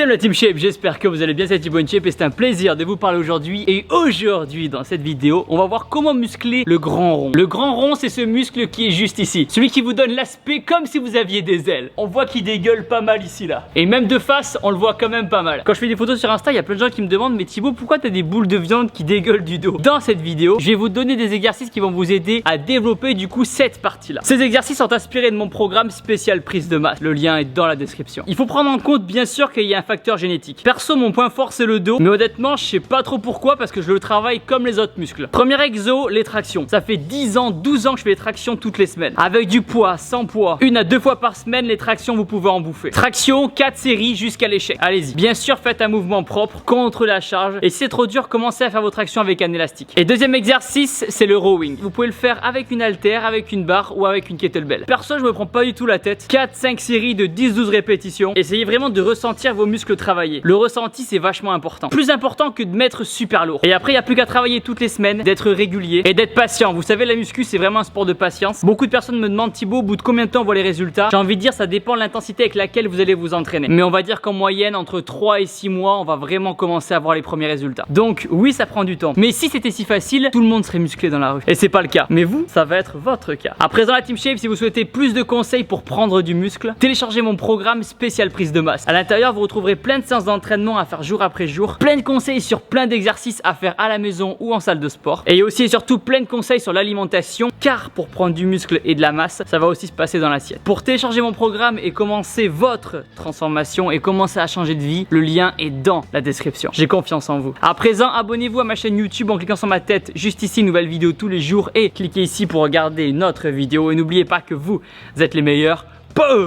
Salut la Team Shape, j'espère que vous allez bien, c'est Thibaut Shape et c'est un plaisir de vous parler aujourd'hui. Et aujourd'hui dans cette vidéo, on va voir comment muscler le grand rond. Le grand rond, c'est ce muscle qui est juste ici, celui qui vous donne l'aspect comme si vous aviez des ailes. On voit qu'il dégueule pas mal ici là. Et même de face, on le voit quand même pas mal. Quand je fais des photos sur Insta, il y a plein de gens qui me demandent: mais Thibaut, pourquoi t'as des boules de viande qui dégueulent du dos? Dans cette vidéo, je vais vous donner des exercices qui vont vous aider à développer du coup cette partie là. Ces exercices sont inspirés de mon programme spécial prise de masse. Le lien est dans la description. Il faut prendre en compte bien sûr qu'il y a un facteur génétique. Perso, mon point fort c'est le dos, mais honnêtement je sais pas trop pourquoi, parce que je le travaille comme les autres muscles. Premier exo, les tractions. Ça fait 10 ans, 12 ans que je fais les tractions toutes les semaines. Avec du poids, sans poids, 1 à 2 fois par semaine, les tractions vous pouvez en bouffer. Traction, 4 séries jusqu'à l'échec. Allez-y. Bien sûr faites un mouvement propre, contre la charge, et si c'est trop dur, commencez à faire vos tractions avec un élastique. Et deuxième exercice, c'est le rowing. Vous pouvez le faire avec une haltère, avec une barre ou avec une kettlebell. Perso, je me prends pas du tout la tête. 4-5 séries de 10-12 répétitions. Essayez vraiment de ressentir vos muscles travailler. Le ressenti c'est vachement important. Plus important que de mettre super lourd. Et après il n'y a plus qu'à travailler toutes les semaines, d'être régulier et d'être patient. Vous savez, la muscu c'est vraiment un sport de patience. Beaucoup de personnes me demandent: Thibaut, au bout de combien de temps on voit les résultats? J'ai envie de dire, ça dépend de l'intensité avec laquelle vous allez vous entraîner. Mais on va dire qu'en moyenne entre 3 et 6 mois on va vraiment commencer à voir les premiers résultats. Donc oui, ça prend du temps. Mais si c'était si facile, tout le monde serait musclé dans la rue. Et c'est pas le cas. Mais vous, ça va être votre cas. À présent la Team Shape, si vous souhaitez plus de conseils pour prendre du muscle, téléchargez mon programme spécial prise de masse. À l'intérieur, vous retrouverez plein de séances d'entraînement à faire jour après jour, plein de conseils sur plein d'exercices à faire à la maison ou en salle de sport, et aussi et surtout plein de conseils sur l'alimentation, car pour prendre du muscle et de la masse, ça va aussi se passer dans l'assiette. Pour télécharger mon programme et commencer votre transformation et commencer à changer de vie, le lien est dans la description. J'ai confiance en vous. À présent, abonnez-vous à ma chaîne YouTube en cliquant sur ma tête juste ici, nouvelle vidéo tous les jours, et cliquez ici pour regarder une autre vidéo, et n'oubliez pas que vous êtes les meilleurs. Boom!